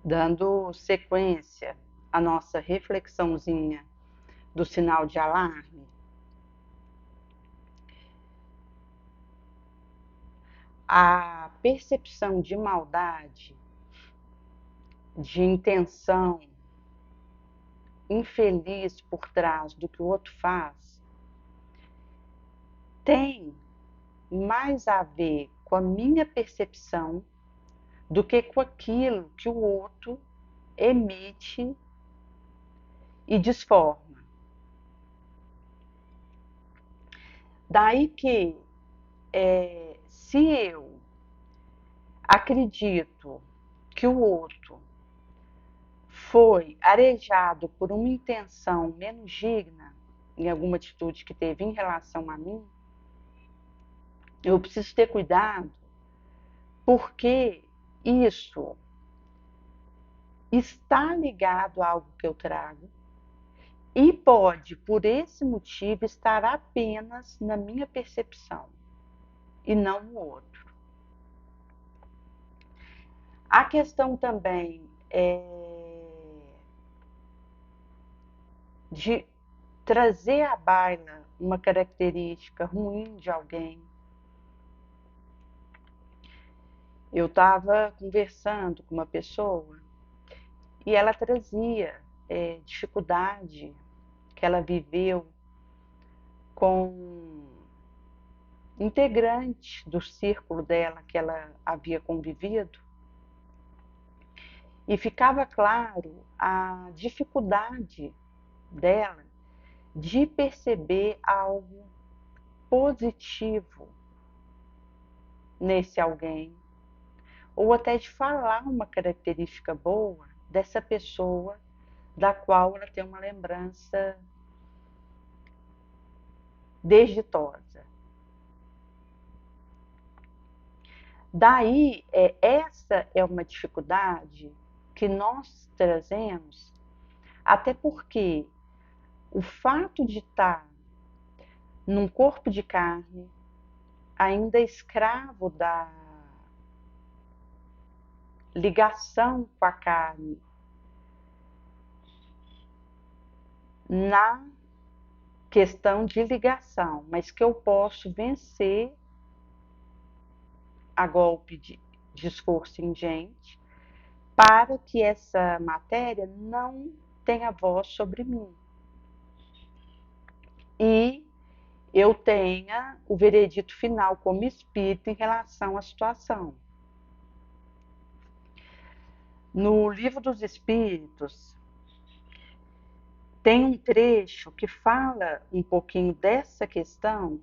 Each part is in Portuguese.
Dando sequência à nossa reflexãozinha do sinal de alarme, a percepção de maldade, de intenção infeliz por trás do que o outro faz, tem mais a ver com a minha percepção do que com aquilo que o outro emite e desforma. Daí que, se eu acredito que o outro foi arejado por uma intenção menos digna em alguma atitude que teve em relação a mim, eu preciso ter cuidado, porque isso está ligado a algo que eu trago e pode, por esse motivo, estar apenas na minha percepção e não no outro. A questão também é de trazer à baila uma característica ruim de alguém. Eu estava conversando com uma pessoa e ela trazia dificuldade que ela viveu com integrantes do círculo dela que ela havia convivido, e ficava claro a dificuldade dela de perceber algo positivo nesse alguém, ou até de falar uma característica boa dessa pessoa da qual ela tem uma lembrança desditosa. Daí, essa é uma dificuldade que nós trazemos, até porque o fato de estar num corpo de carne, ainda escravo da ligação com a carne, na questão de ligação, mas que eu posso vencer a golpe de esforço ingente para que essa matéria não tenha voz sobre mim e eu tenha o veredito final como espírito em relação à situação. No Livro dos Espíritos, tem um trecho que fala um pouquinho dessa questão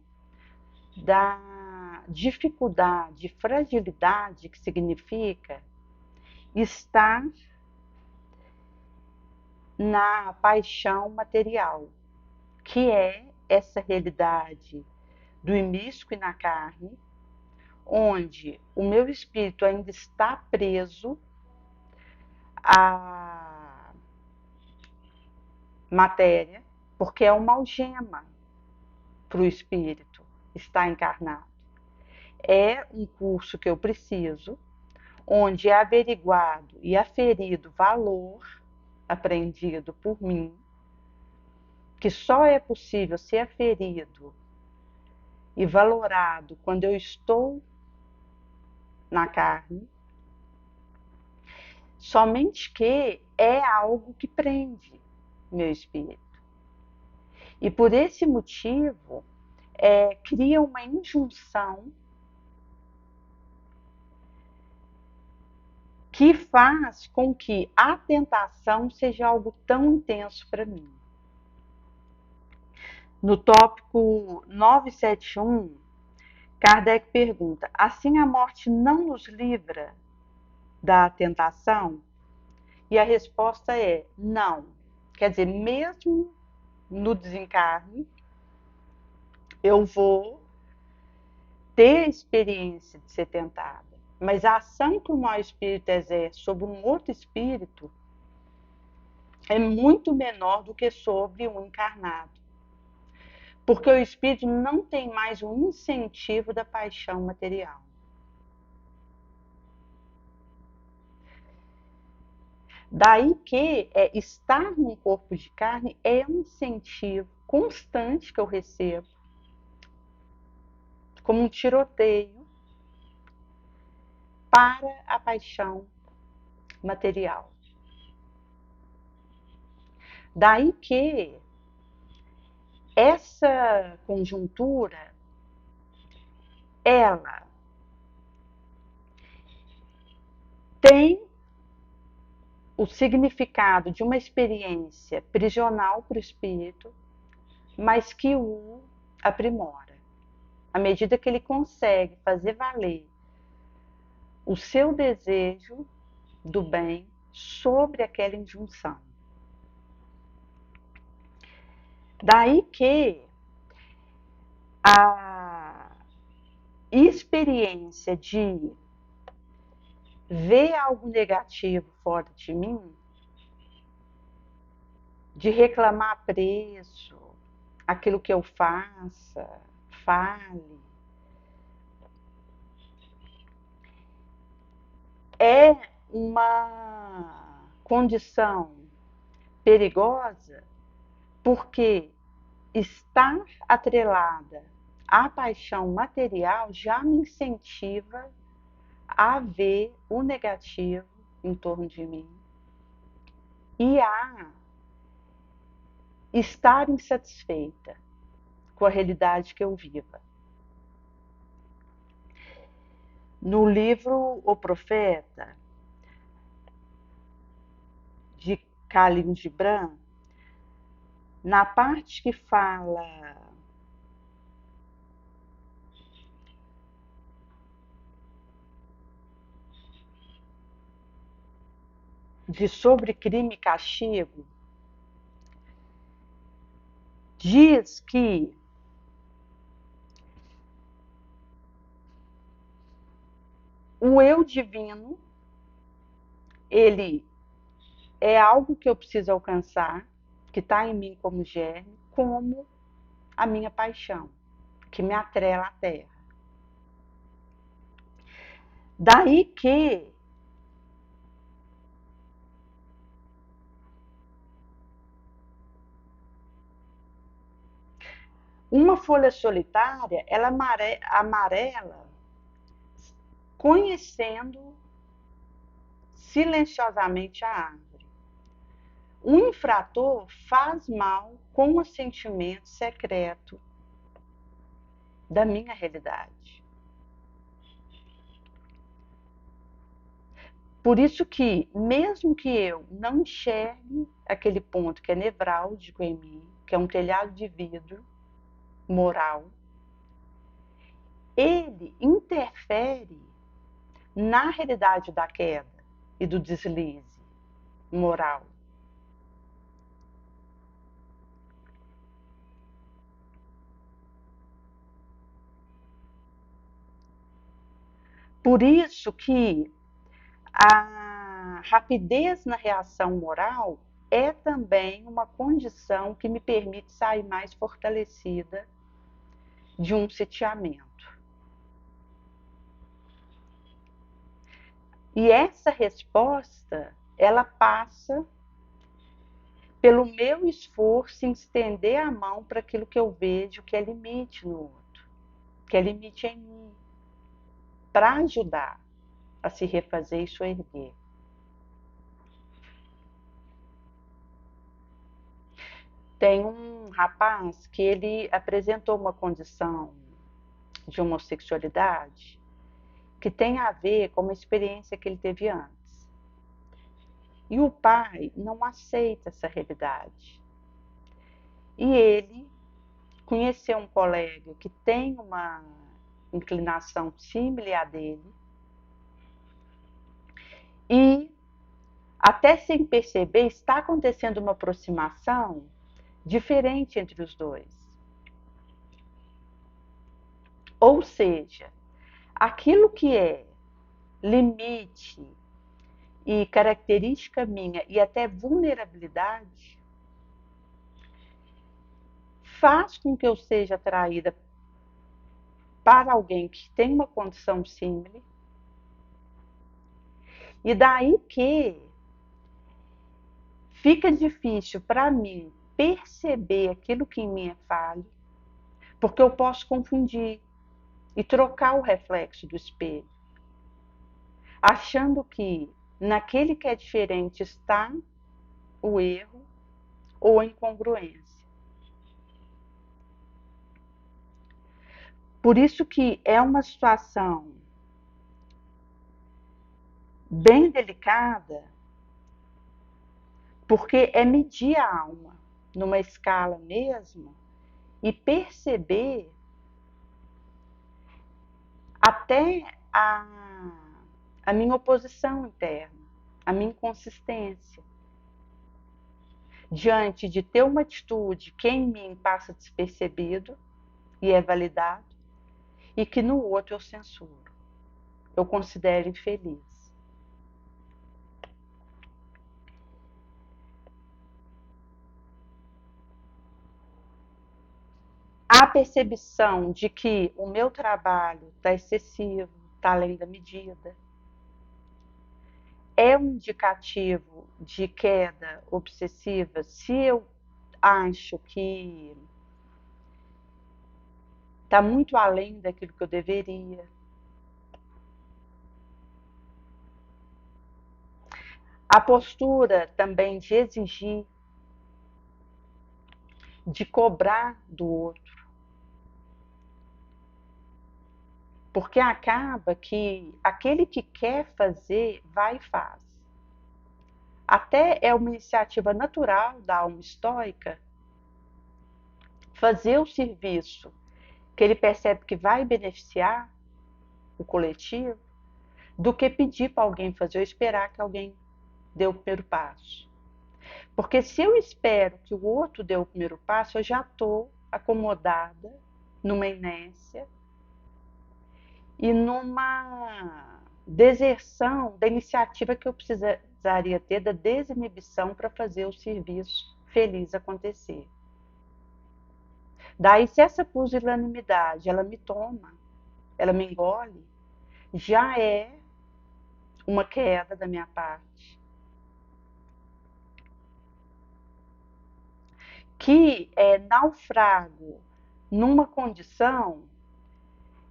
da dificuldade, fragilidade que significa estar na paixão material, que é essa realidade do imíscuo e na carne, onde o meu espírito ainda está preso à matéria, porque é uma algema para o espírito estar encarnado. É um curso que eu preciso, onde é averiguado e aferido valor aprendido por mim, que só é possível ser aferido e valorado quando eu estou na carne, somente que é algo que prende meu espírito. E por esse motivo, cria uma injunção que faz com que a tentação seja algo tão intenso para mim. No tópico 971, Kardec pergunta: assim a morte não nos livra da tentação? E a resposta é não. Quer dizer, mesmo no desencarne, eu vou ter a experiência de ser tentada. Mas a ação que o mau espírito exerce sobre um outro espírito é muito menor do que sobre um encarnado. Porque o espírito não tem mais o incentivo da paixão material. Daí que estar num corpo de carne é um incentivo constante que eu recebo, como um tiroteio para a paixão material. Daí que essa conjuntura, ela tem o significado de uma experiência prisional para o espírito, mas que o aprimora. À medida que ele consegue fazer valer o seu desejo do bem sobre aquela injunção. Daí que a experiência de ver algo negativo fora de mim, de reclamar preço, aquilo que eu faça, fale, é uma condição perigosa porque estar atrelada à paixão material já me incentiva a ver o negativo em torno de mim e a estar insatisfeita com a realidade que eu viva. No livro O Profeta, de Khalil Gibran, na parte que fala de sobre crime e castigo, diz que o eu divino, ele é algo que eu preciso alcançar, que está em mim como germe, como a minha paixão, que me atrela à terra. Daí que uma folha solitária, ela amarela, conhecendo silenciosamente a árvore. O infrator faz mal com o sentimento secreto da minha realidade. Por isso que, mesmo que eu não enxergue aquele ponto que é nevrálgico em mim, que é um telhado de vidro moral, ele interfere na realidade da queda e do deslize moral. Por isso que a rapidez na reação moral é também uma condição que me permite sair mais fortalecida de um sitiamento. E essa resposta, ela passa pelo meu esforço em estender a mão para aquilo que eu vejo que é limite no outro, que é limite em mim, para ajudar a se refazer e se erguer. Tem um rapaz que ele apresentou uma condição de homossexualidade que tem a ver com uma experiência que ele teve antes. E o pai não aceita essa realidade. E ele conheceu um colega que tem uma inclinação similar à dele e, até sem perceber, está acontecendo uma aproximação diferente entre os dois. Ou seja, aquilo que é limite e característica minha e até vulnerabilidade faz com que eu seja atraída para alguém que tem uma condição similar. E daí que fica difícil para mim perceber aquilo que em mim é falho, porque eu posso confundir e trocar o reflexo do espelho, achando que naquele que é diferente está o erro ou a incongruência. Por isso que é uma situação bem delicada, porque é medir a alma numa escala mesmo e perceber até a minha oposição interna, a minha inconsistência, diante de ter uma atitude que em mim passa despercebido e é validado, e que no outro eu censuro, eu considero infeliz. A percepção de que o meu trabalho está excessivo, está além da medida, é um indicativo de queda obsessiva se eu acho que está muito além daquilo que eu deveria. A postura também de exigir, de cobrar do outro, porque acaba que aquele que quer fazer, vai e faz. Até é uma iniciativa natural da alma estoica fazer o serviço que ele percebe que vai beneficiar o coletivo, do que pedir para alguém fazer ou esperar que alguém dê o primeiro passo. Porque se eu espero que o outro dê o primeiro passo, eu já estou acomodada numa inércia e numa deserção da iniciativa que eu precisaria ter, da desinibição para fazer o serviço feliz acontecer. Daí, se essa pusilanimidade ela me toma, ela me engole, já é uma queda da minha parte, que é naufrago numa condição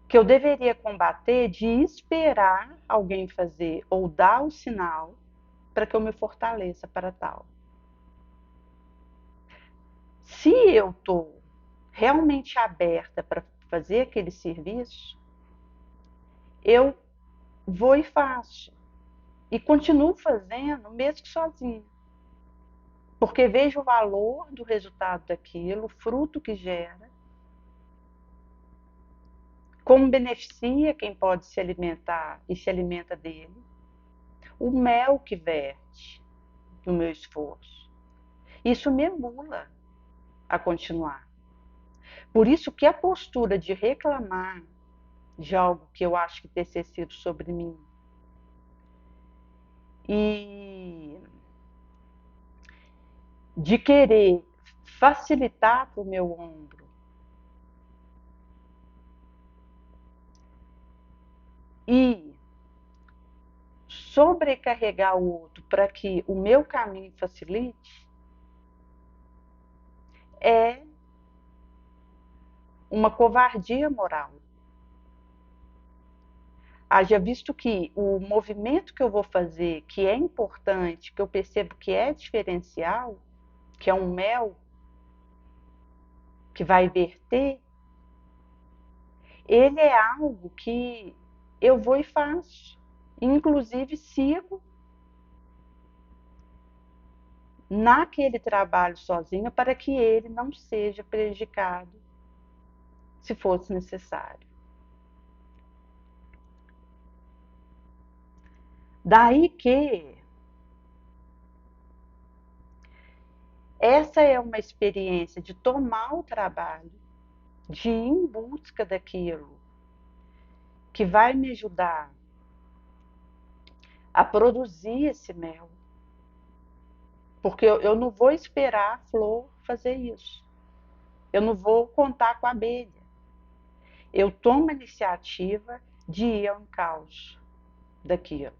que eu deveria combater de esperar alguém fazer ou dar o sinal para que eu me fortaleça para tal. Se eu estou realmente aberta para fazer aquele serviço, eu vou e faço. E continuo fazendo, mesmo que sozinha. Porque vejo o valor do resultado daquilo, o fruto que gera, como beneficia quem pode se alimentar e se alimenta dele, o mel que verte no meu esforço. Isso me emula a continuar. Por isso que a postura de reclamar de algo que eu acho que tem excessivo sobre mim e de querer facilitar para o meu ombro e sobrecarregar o outro para que o meu caminho facilite, é uma covardia moral. Haja visto que o movimento que eu vou fazer, que é importante, que eu percebo que é diferencial, que é um mel que vai verter, ele é algo que eu vou e faço. Inclusive sigo naquele trabalho sozinha para que ele não seja prejudicado, se fosse necessário. Daí que essa é uma experiência de tomar o trabalho, de ir em busca daquilo que vai me ajudar a produzir esse mel. Porque eu não vou esperar a flor fazer isso. Eu não vou contar com a abelha. Eu tomo a iniciativa de ir ao encauce daquilo.